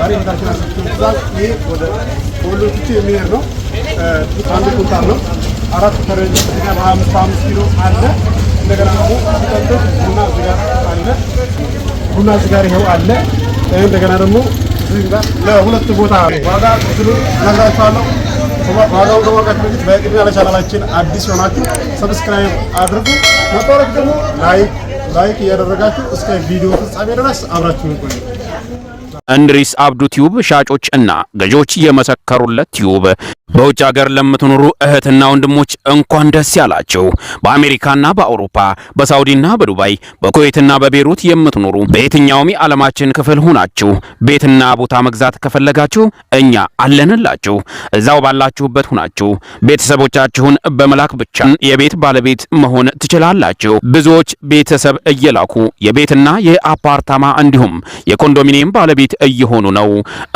ዛሬ እህታችን ያዘዘችው ትእዛዝ ይሄ ወደ ወሎ ፊቼ የሚሄድ ነው። አንድ ኩንታል ነው። 4 ፈረንጅ በ25 ኪሎ አለ። እንደገና ደግሞ ሲጠብቅ ቡና እዚህ ጋር አለ። ቡና እዚህ ጋር ይኸው አለ። እንደገና ደግሞ እዚህ ጋር ለሁለት ቦታ ዋጋ ዝሉ ነግራችኋለሁ። ዋጋው ከማውቃችሁ በፊት በቅድሚያ ለቻናላችን አዲስ ሆናችሁ ሰብስክራይብ አድርጉ። መጣወቅ ደግሞ ላይክ እያደረጋችሁ እስከ ቪዲዮ ፍጻሜ ድረስ አብራችሁን ቆዩ። እንድሪስ አብዱ ቲዩብ ሻጮች እና ገዢዎች የመሰከሩለት ቲዩብ በውጭ ሀገር ለምትኖሩ እህትና ወንድሞች እንኳን ደስ ያላችሁ። በአሜሪካና በአውሮፓ በሳውዲና በዱባይ በኩዌትና በቤሩት የምትኖሩ በየትኛውም የዓለማችን ክፍል ሆናችሁ ቤትና ቦታ መግዛት ከፈለጋችሁ እኛ አለንላችሁ። እዛው ባላችሁበት ሆናችሁ ቤተሰቦቻችሁን በመላክ ብቻ የቤት ባለቤት መሆን ትችላላችሁ። ብዙዎች ቤተሰብ እየላኩ የቤትና የአፓርታማ እንዲሁም የኮንዶሚኒየም ባለቤት እየሆኑ ነው።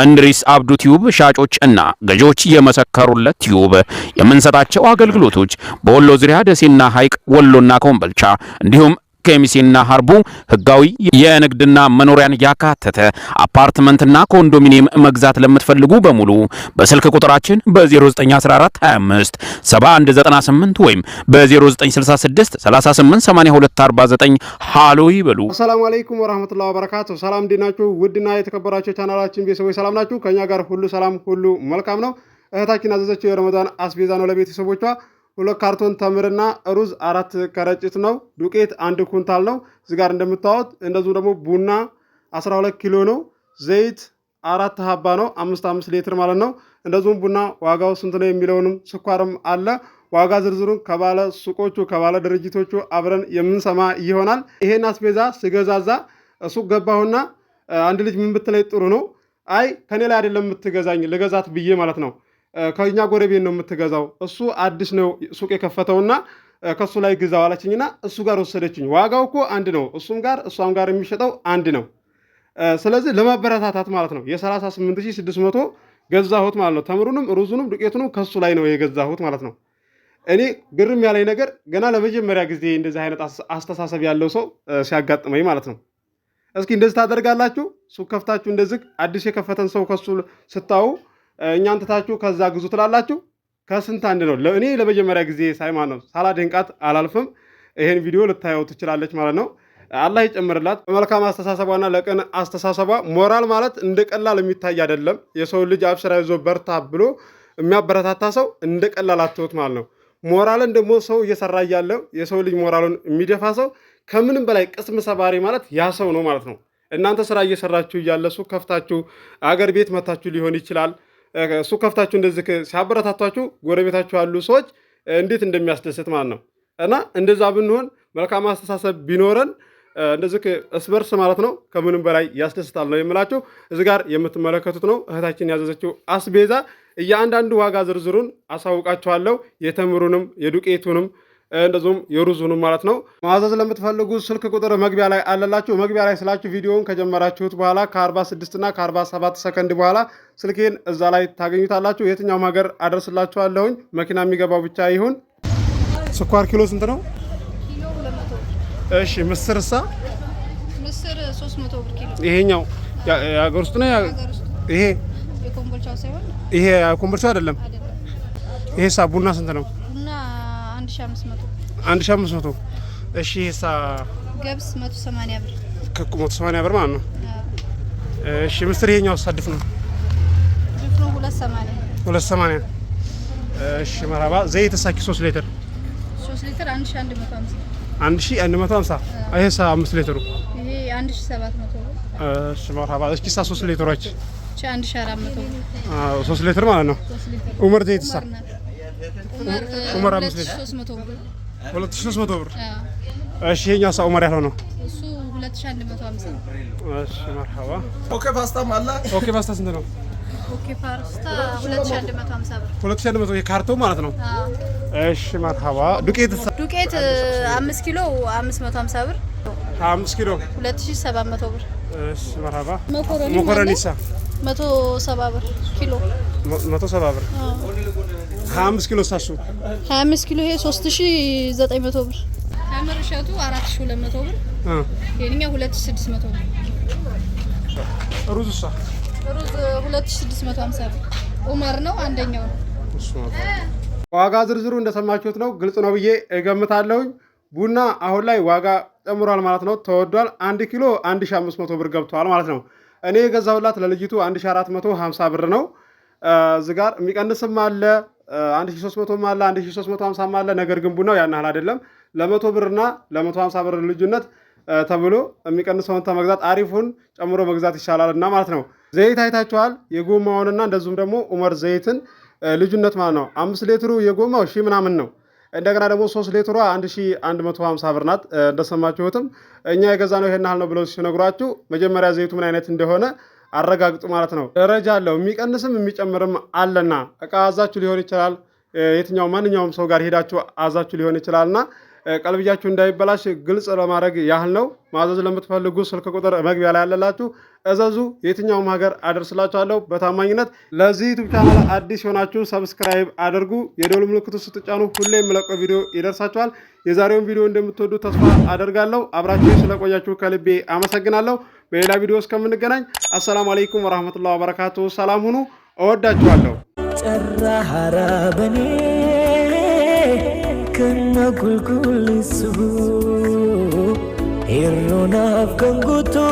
እንድሪስ አብዱ ቲዩብ ሻጮች እና ገዢዎች የመሰከሩለት ቲዩብ የምንሰጣቸው አገልግሎቶች በወሎ ዙሪያ ደሴና ሐይቅ፣ ወሎና ኮምቦልቻ እንዲሁም ከሚሴና ሀርቡ ህጋዊ የንግድና መኖሪያን ያካተተ አፓርትመንትና ኮንዶሚኒየም መግዛት ለምትፈልጉ በሙሉ በስልክ ቁጥራችን በ0914 25 7198 ወይም በ0966 388249 ሃሎ ይበሉ። ሰላም አለይኩም ወራህመቱላሂ ወበረካቱ። ሰላም እንዴናችሁ? ውድና የተከበራችሁ ቻናላችን ቤተሰቦች ሰላም ናችሁ? ከኛ ጋር ሁሉ ሰላም ሁሉ መልካም ነው። እህታችን ያዘዘችው የረመዳን አስቤዛ ነው ለቤተሰቦቿ 2 ካርቶን ተምርና ሩዝ 4 ከረጢት ነው። ዱቄት 1 ኩንታል ነው። እዚህ ጋር እንደምታዩት እንደዚሁ ደግሞ ቡና 12 ኪሎ ነው። ዘይት 4 ሀባ ነው 5 ሊትር ማለት ነው። እንደዚሁም ቡና ዋጋው ስንት ነው የሚለውንም ስኳርም አለ። ዋጋ ዝርዝሩን ከባለ ሱቆቹ ከባለ ድርጅቶቹ አብረን የምንሰማ ይሆናል። ይሄን አስቤዛ ስገዛዛ ሱቅ ገባሁና አንድ ልጅ ምን ብትለይ ጥሩ ነው፣ አይ ከኔ ላይ አይደለም የምትገዛኝ ልገዛት ብዬ ማለት ነው ከኛ ጎረቤት ነው የምትገዛው፣ እሱ አዲስ ነው ሱቅ የከፈተውና ከሱ ላይ ግዛው አለችኝና እሱ ጋር ወሰደችኝ። ዋጋው እኮ አንድ ነው፣ እሱም ጋር እሷም ጋር የሚሸጠው አንድ ነው። ስለዚህ ለማበረታታት ማለት ነው የ38600 ገዛሁት ማለት ነው። ተምሩንም ሩዙንም ዱቄቱንም ከሱ ላይ ነው የገዛሁት ማለት ነው። እኔ ግርም ያለኝ ነገር ገና ለመጀመሪያ ጊዜ እንደዚህ አይነት አስተሳሰብ ያለው ሰው ሲያጋጥመኝ ማለት ነው። እስኪ እንደዚህ ታደርጋላችሁ? ሱቅ ከፍታችሁ እንደዚህ አዲስ የከፈተን ሰው ከሱ ስታዩ እኛን ትታችሁ ከዛ ግዙ ትላላችሁ? ከስንት አንድ ነው። እኔ ለመጀመሪያ ጊዜ ሳይማን ነው ሳላደንቃት አላልፍም። ይሄን ቪዲዮ ልታየው ትችላለች ማለት ነው። አላህ ይጨምርላት በመልካም አስተሳሰቧና ለቀን አስተሳሰቧ። ሞራል ማለት እንደ ቀላል የሚታይ አይደለም። የሰው ልጅ አብሽራ ይዞ በርታ ብሎ የሚያበረታታ ሰው እንደ ቀላል አትወት ማለት ነው። ሞራልን ደግሞ ሰው እየሰራ እያለ የሰው ልጅ ሞራሉን የሚደፋ ሰው ከምንም በላይ ቅስም ሰባሪ ማለት ያ ሰው ነው ማለት ነው። እናንተ ስራ እየሰራችሁ እያለ ሱቅ ከፍታችሁ አገር ቤት መታችሁ ሊሆን ይችላል። ሱቅ ከፍታችሁ እንደዚህ ሲያበረታቷችሁ ጎረቤታችሁ ያሉ ሰዎች እንዴት እንደሚያስደስት ማለት ነው። እና እንደዛ ብንሆን መልካም አስተሳሰብ ቢኖረን እንደዚህ እስበርስ ማለት ነው ከምንም በላይ ያስደስታል ነው የምላችሁ። እዚህ ጋር የምትመለከቱት ነው እህታችን ያዘዘችው አስቤዛ። እያንዳንዱ ዋጋ ዝርዝሩን አሳውቃችኋለሁ። የተምሩንም የዱቄቱንም እንደዚሁም የሩዙንም ማለት ነው። ማዘዝ ለምትፈልጉ ስልክ ቁጥር መግቢያ ላይ አለላችሁ። መግቢያ ላይ ስላችሁ ቪዲዮውን ከጀመራችሁት በኋላ ከ46 እና ከ47 ሰከንድ በኋላ ስልኬን እዛ ላይ ታገኙታላችሁ። የትኛውም ሀገር አደርስላችኋለሁኝ። መኪና የሚገባው ብቻ ይሁን። ስኳር ኪሎ ስንት ነው? ኪሎ 200። እሺ ምስርሳ? ምስር 300 ብር ኪሎ። ይሄኛው የሀገር ውስጥ ነው? ይሄ የኮምቦልቻው ሳይሆን ይሄ ኮምቦልቻው አይደለም። ይሄ ቡና ስንት ነው? 1500። እሺ ሄሳ ገብስ 180 ብር 180 ብር ማለት ነው። እሺ ምስር ይሄኛው ሳድፍ ነው? ድፍኑ 280። እሺ መራባ ዘይት ሳኪ 3 ሊትር 1150 ይሄሳ 5 ሊትሩ ይሄ 1700 ብር። እሺ መራባ እሺ 3 ሊትሮች 1400 3 ሊትር ማለት ነው። ኡመር ዘይት ሳ ኡመር 5 ሊትር 2300 ብር። እሺ ይሄኛው ሰው ኡመር ያለው ነው እሱ 2150። እሺ መርሐባ። ኦኬ ፓስታ ማላ ኦኬ ፓስታ ስንት ነው? ኦኬ ፓስታ 2150 ብር 2100 የካርቶን ማለት ነው። እሺ መርሐባ። ዱቄት 5 ኪሎ 550 ብር 5 ኪሎ 2700 ብር። እሺ መርሐባ። መኮረኒሳ 170 ብር ኪሎ 170 ብር 25 ኪሎ ሳሱ 25 ኪሎ ይሄ 3900 ብር። ተምር እሸቱ 4200 ብር። የኛው 2600 ብር። ሩዝሳ ሩዝ 2650 ብር። ኡመር ነው አንደኛው ነው። ዋጋ ዝርዝሩ እንደሰማችሁት ነው። ግልጽ ነው ብዬ እገምታለሁኝ። ቡና አሁን ላይ ዋጋ ጨምሯል ማለት ነው። ተወዷል። 1 ኪሎ 1500 ብር ገብቷል ማለት ነው። እኔ የገዛሁላት ለልጅቱ 1450 ብር ነው። እዚህ ጋር የሚቀንስም አለ 1300 አለ 1350 አለ። ነገር ግን ቡናው ያን ያህል አይደለም። ለ100 ብርና ለ150 ብር ልዩነት ተብሎ የሚቀንሰውን ተመግዛት አሪፉን ጨምሮ መግዛት ይሻላልና ማለት ነው። ዘይት አይታችኋል። የጎማውንና እንደዚሁም ደግሞ ኡመር ዘይትን ልዩነት ማለት ነው። 5 ሊትሩ የጎማው ሺህ ምናምን ነው። እንደገና ደግሞ 3 ሊትሯ 1150 ብር ናት። እንደሰማችሁትም እኛ የገዛነው ይሄን ያህል ነው ብለው ሲነግሯችሁ መጀመሪያ ዘይቱ ምን አይነት እንደሆነ አረጋግጡ ማለት ነው። ደረጃ አለው። የሚቀንስም የሚጨምርም አለና እቃ አዛችሁ ሊሆን ይችላል። የትኛው ማንኛውም ሰው ጋር ሄዳችሁ አዛችሁ ሊሆን ይችላልና ቀልብያችሁ እንዳይበላሽ ግልጽ ለማድረግ ያህል ነው። ማዘዝ ለምትፈልጉ ስልክ ቁጥር መግቢያ ላይ ያለላችሁ እዘዙ። የትኛውም ሀገር አደርስላችኋለሁ በታማኝነት። ለዚህ ዩቲዩብ ቻናል አዲስ የሆናችሁ ሰብስክራይብ አድርጉ። የደወል ምልክቱ ስትጫኑ ሁሌ የምለቀው ቪዲዮ ይደርሳችኋል። የዛሬውን ቪዲዮ እንደምትወዱ ተስፋ አደርጋለሁ። አብራችሁ ስለቆያችሁ ከልቤ አመሰግናለሁ። በሌላ ቪዲዮ እስከምንገናኝ አሰላሙ አለይኩም ወራህመቱላሂ ወበረካቱ። ሰላም ሁኑ። እወዳችኋለሁ። Kana gulgulisu Hirona afkan gutu